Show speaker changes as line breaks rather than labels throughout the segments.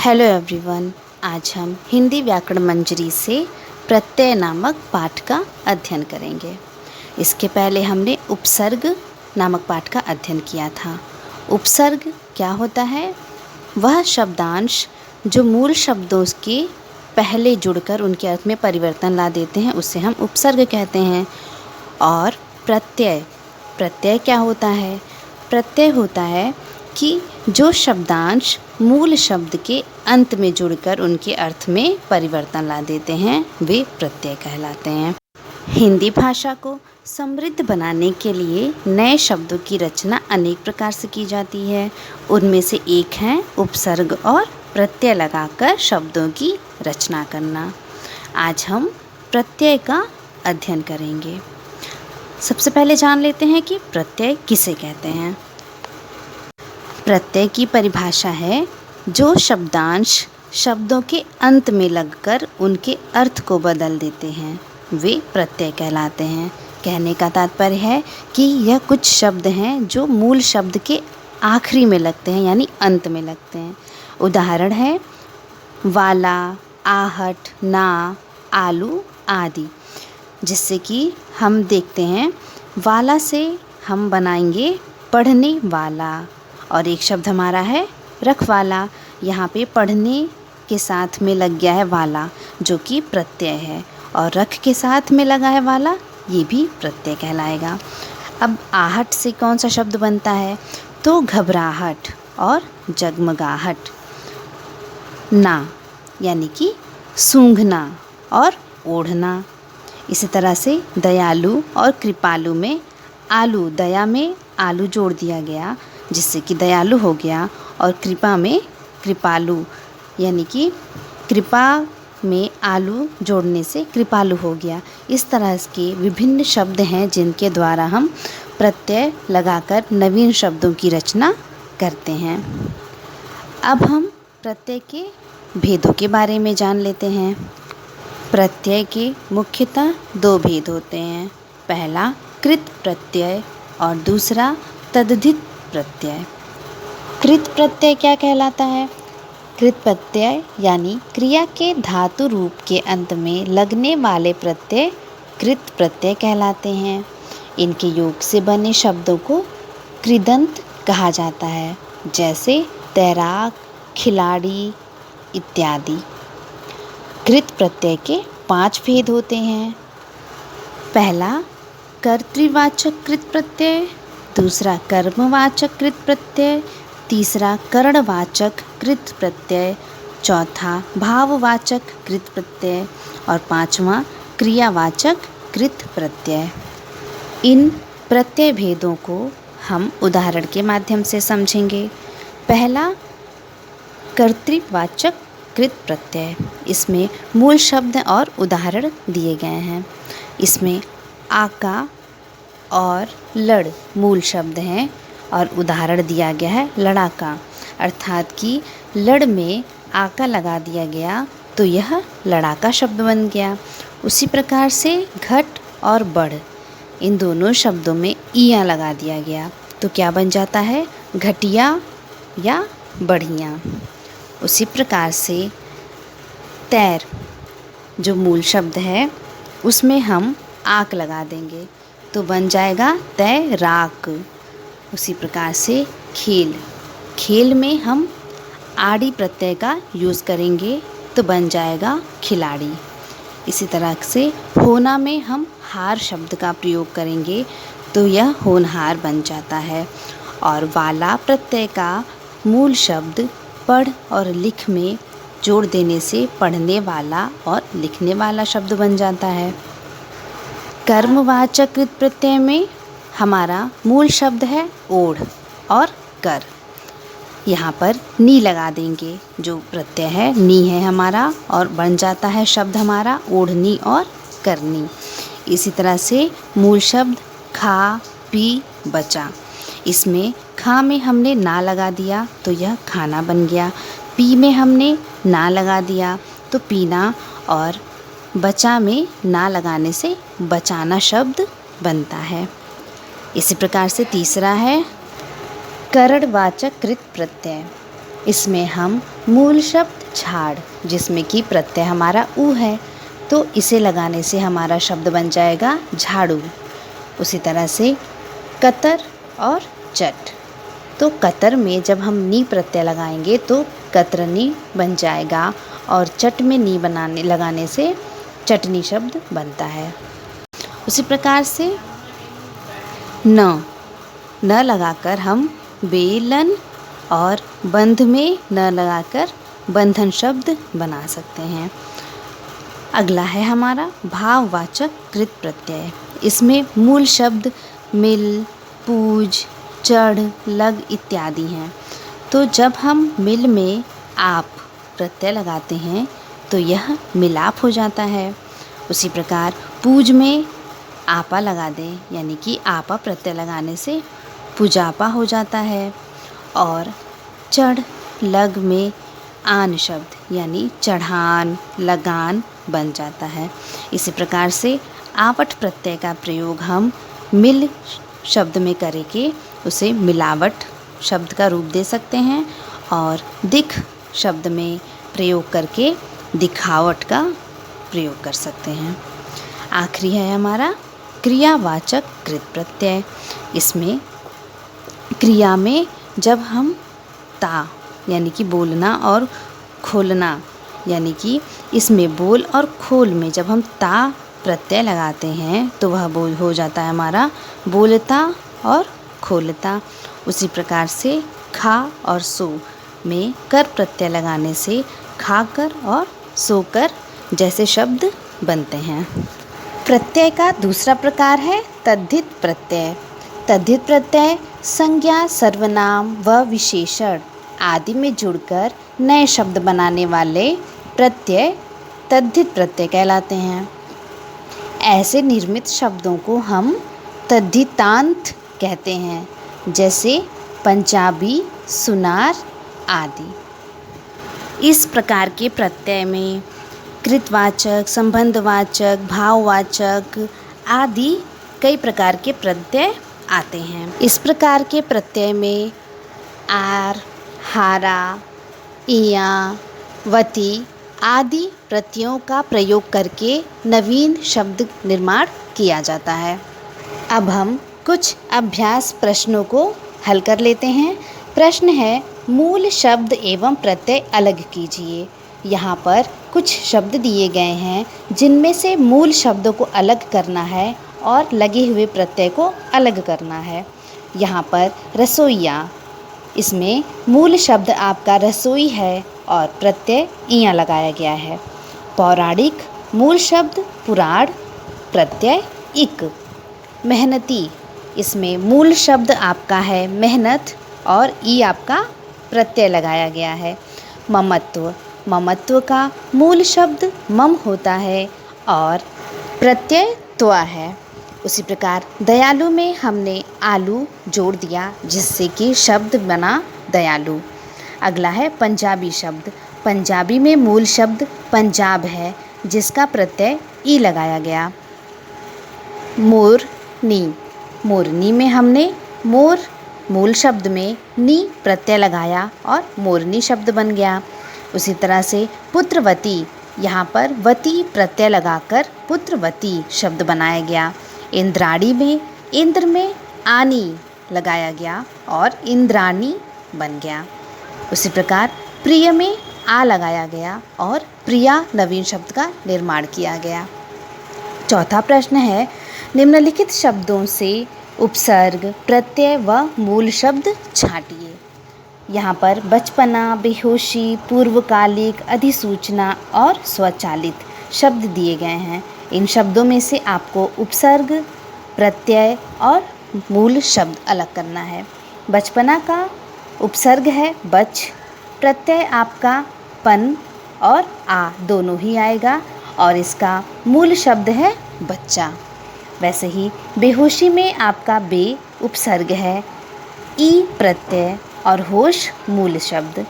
Hello everyone. आज हम हिंदी व्याकरण मंजरी से प्रत्यय नामक पाठ का अध्ययन करेंगे। इसके पहले हमने उपसर्ग नामक पाठ का अध्ययन किया था। उपसर्ग क्या होता है? वह शब्दांश जो मूल शब्दों के पहले जुड़कर उनके अर्थ में परिवर्तन ला देते हैं, उसे हम उपसर्ग कहते हैं। और प्रत्यय, प्रत्यय क्या होता है? प्रत्यय होता है कि जो शब्दांश मूल शब्द के अंत में जुड़कर उनके अर्थ में परिवर्तन ला देते हैं, वे प्रत्यय कहलाते हैं। हिंदी भाषा को समृद्ध बनाने के लिए नए शब्दों की रचना अनेक प्रकार से की जाती है। उनमें से एक है उपसर्ग और प्रत्यय लगाकर शब्दों की रचना करना। आज हम प्रत्यय का अध्ययन करेंगे। सबसे पहले जान लेते हैं कि प्रत्यय किसे कहते हैं। प्रत्यय की परिभाषा है जो शब्दांश शब्दों के अंत में लगकर उनके अर्थ को बदल देते हैं, वे प्रत्यय कहलाते हैं। कहने का तात्पर्य है कि यह कुछ शब्द हैं जो मूल शब्द के आखिरी में लगते हैं, यानी अंत में लगते हैं। उदाहरण है वाला, आहट, ना, आलू आदि। जिससे कि हम देखते हैं वाला से हम बनाएंगे पढ़ने वाला, और एक शब्द हमारा है रखवाला। यहाँ पे पढ़ने के साथ में लग गया है वाला, जो कि प्रत्यय है, और रख के साथ में लगा है वाला, ये भी प्रत्यय कहलाएगा। अब आहट से कौन सा शब्द बनता है? तो घबराहट और जगमगाहट। ना यानी कि सूंघना और ओढ़ना। इसी तरह से दयालु और कृपालु में आलू, दया में आलू जोड़ दिया गया जिससे कि दयालु हो गया, और कृपा में कृपालु, यानी कि कृपा में आलू जोड़ने से कृपालु हो गया। इस तरह के विभिन्न शब्द हैं जिनके द्वारा हम प्रत्यय लगाकर नवीन शब्दों की रचना करते हैं। अब हम प्रत्यय के भेदों के बारे में जान लेते हैं। प्रत्यय के मुख्यतः दो भेद होते हैं। पहला कृत प्रत्यय और दूसरा तद्धित प्रत्यय। कृत प्रत्यय क्या कहलाता है? कृत प्रत्यय यानी क्रिया के धातु रूप के अंत में लगने वाले प्रत्यय कृत प्रत्यय कहलाते हैं। इनके योग से बने शब्दों को कृदंत कहा जाता है, जैसे तैराक, खिलाड़ी इत्यादि। कृत प्रत्यय के 5 भेद होते हैं। पहला कर्तृवाचक कृत प्रत्यय, दूसरा कर्मवाचक कृत प्रत्यय, तीसरा करणवाचक कृत प्रत्यय, चौथा भाववाचक कृत प्रत्यय और पांचवा क्रियावाचक कृत प्रत्यय। इन प्रत्यय भेदों को हम उदाहरण के माध्यम से समझेंगे। पहला कर्तृवाचक कृत प्रत्यय। इसमें मूल शब्द और उदाहरण दिए गए हैं। इसमें आका और लड़ मूल शब्द हैं और उदाहरण दिया गया है लड़ाका, अर्थात कि लड़ में आका लगा दिया गया तो यह लड़ाका शब्द बन गया। उसी प्रकार से घट और बढ़, इन दोनों शब्दों में इया लगा दिया गया तो क्या बन जाता है? घटिया या बढ़िया। उसी प्रकार से तैर, जो मूल शब्द है उसमें हम आक लगा देंगे तो बन जाएगा तैराक। उसी प्रकार से खेल, खेल में हम आड़ी प्रत्यय का यूज़ करेंगे तो बन जाएगा खिलाड़ी। इसी तरह से होना में हम हार शब्द का प्रयोग करेंगे तो यह होनहार बन जाता है। और वाला प्रत्यय का मूल शब्द पढ़ और लिख में जोड़ देने से पढ़ने वाला और लिखने वाला शब्द बन जाता है। कर्मवाचक कृत प्रत्यय में हमारा मूल शब्द है ओढ़ और कर। यहाँ पर नी लगा देंगे, जो प्रत्यय है नी है हमारा, और बन जाता है शब्द हमारा ओढ़नी और करनी। इसी तरह से मूल शब्द खा, पी, बचा। इसमें खा में हमने ना लगा दिया तो यह खाना बन गया, पी में हमने ना लगा दिया तो पीना, और बचा में ना लगाने से बचाना शब्द बनता है। इसी प्रकार से तीसरा है करणवाचक कृत प्रत्यय। इसमें हम मूल शब्द झाड़, जिसमें कि प्रत्यय हमारा ऊ है, तो इसे लगाने से हमारा शब्द बन जाएगा झाड़ू। उसी तरह से कतर और चट, तो कतर में जब हम नी प्रत्यय लगाएंगे तो कतरनी बन जाएगा, और चट में नी लगाने से चटनी शब्द बनता है। उसी प्रकार से न लगाकर हम बेलन और बंध में न लगाकर बंधन शब्द बना सकते हैं। अगला है हमारा भाववाचक कृत प्रत्यय। इसमें मूल शब्द मिल, पूज, चढ़, लग इत्यादि हैं। तो जब हम मिल में आप प्रत्यय लगाते हैं तो यह मिलाप हो जाता है। उसी प्रकार पूज में आपा लगा दें, यानी कि आपा प्रत्यय लगाने से पूजापा हो जाता है। और चढ़ लग में आन शब्द यानी चढ़ान, लगान बन जाता है। इसी प्रकार से आवट प्रत्यय का प्रयोग हम मिल शब्द में करके उसे मिलावट शब्द का रूप दे सकते हैं, और दिख शब्द में प्रयोग करके दिखावट का प्रयोग कर सकते हैं। आखिरी है हमारा क्रियावाचक कृत प्रत्यय। इसमें क्रिया में जब हम ता यानी कि बोलना और खोलना, यानी कि इसमें बोल और खोल में जब हम ता प्रत्यय लगाते हैं तो वह बोल हो जाता है हमारा बोलता और खोलता। उसी प्रकार से खा और सो में कर प्रत्यय लगाने से खाकर और सोकर जैसे शब्द बनते हैं। प्रत्यय का दूसरा प्रकार है तद्धित प्रत्यय। तद्धित प्रत्यय संज्ञा, सर्वनाम व विशेषण आदि में जुड़कर नए शब्द बनाने वाले प्रत्यय तद्धित प्रत्यय कहलाते हैं। ऐसे निर्मित शब्दों को हम तद्धितांत कहते हैं, जैसे पंजाबी, सुनार आदि। इस प्रकार के प्रत्यय में कृतवाचक, संबंधवाचक, भाववाचक आदि कई प्रकार के प्रत्यय आते हैं। इस प्रकार के प्रत्यय में आर, हारा, इया, वती आदि प्रत्ययों का प्रयोग करके नवीन शब्द निर्माण किया जाता है। अब हम कुछ अभ्यास प्रश्नों को हल कर लेते हैं। प्रश्न है, मूल शब्द एवं प्रत्यय अलग कीजिए। यहाँ पर कुछ शब्द दिए गए हैं जिनमें से मूल शब्दों को अलग करना है और लगे हुए प्रत्यय को अलग करना है। यहाँ पर रसोइया, इसमें मूल शब्द आपका रसोई है और प्रत्यय इया लगाया गया है। पौराणिक, मूल शब्द पुराण, प्रत्यय इक। मेहनती, इसमें मूल शब्द आपका है मेहनत और ई आपका प्रत्यय लगाया गया है। ममत्व, ममत्व का मूल शब्द मम होता है और प्रत्यय त्वा है। उसी प्रकार दयालु में हमने आलू जोड़ दिया जिससे कि शब्द बना दयालु। अगला है पंजाबी शब्द। पंजाबी में मूल शब्द पंजाब है जिसका प्रत्यय ई लगाया गया। मोरनी, मोरनी में हमने मोर मूल शब्द में नी प्रत्यय लगाया और मोरनी शब्द बन गया। उसी तरह से पुत्रवती, यहाँ पर वती प्रत्यय लगाकर पुत्रवती शब्द बनाया गया। इंद्राणी में इंद्र में आनी लगाया गया और इंद्राणी बन गया। उसी प्रकार प्रिय में आ लगाया गया और प्रिया नवीन शब्द का निर्माण किया गया। चौथा प्रश्न है, निम्नलिखित शब्दों से उपसर्ग, प्रत्यय व मूल शब्द छांटिए। यहाँ पर बचपना, बेहोशी, पूर्वकालिक, अधिसूचना और स्वचालित शब्द दिए गए हैं। इन शब्दों में से आपको उपसर्ग, प्रत्यय और मूल शब्द अलग करना है। बचपना का उपसर्ग है बच, प्रत्यय आपका पन और आ दोनों ही आएगा और इसका मूल शब्द है बच्चा। वैसे ही बेहोशी में आपका बे उपसर्ग है, ई प्रत्यय और होश मूल शब्द।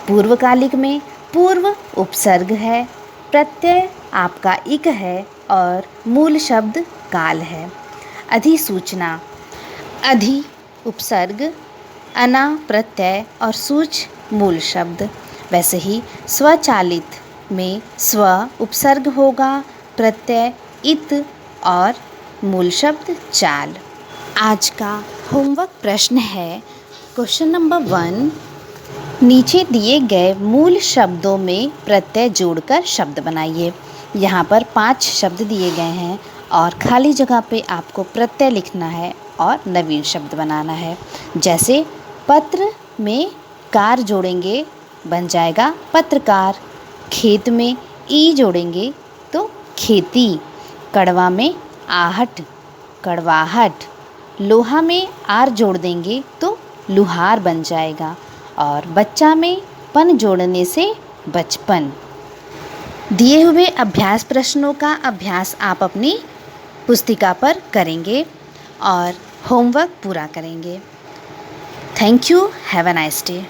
पूर्वकालिक में पूर्व उपसर्ग है, प्रत्यय आपका इक है और मूल शब्द काल है। अधिसूचना, अधि उपसर्ग, अना प्रत्यय और सूच मूल शब्द। वैसे ही स्वचालित में स्व उपसर्ग होगा, प्रत्यय इत और मूल शब्द चाल। आज का होमवर्क प्रश्न है क्वेश्चन नंबर 1, नीचे दिए गए मूल शब्दों में प्रत्यय जोड़कर शब्द बनाइए। यहाँ पर 5 शब्द दिए गए हैं और खाली जगह पे आपको प्रत्यय लिखना है और नवीन शब्द बनाना है। जैसे पत्र में कार जोड़ेंगे बन जाएगा पत्रकार, खेत में ई जोड़ेंगे तो खेती, कड़वा में आहट कड़वाहट, लोहा में आर जोड़ देंगे तो लुहार बन जाएगा और बच्चा में पन जोड़ने से बचपन। दिए हुए अभ्यास प्रश्नों का अभ्यास आप अपनी पुस्तिका पर करेंगे और होमवर्क पूरा करेंगे। Thank you, have a nice day.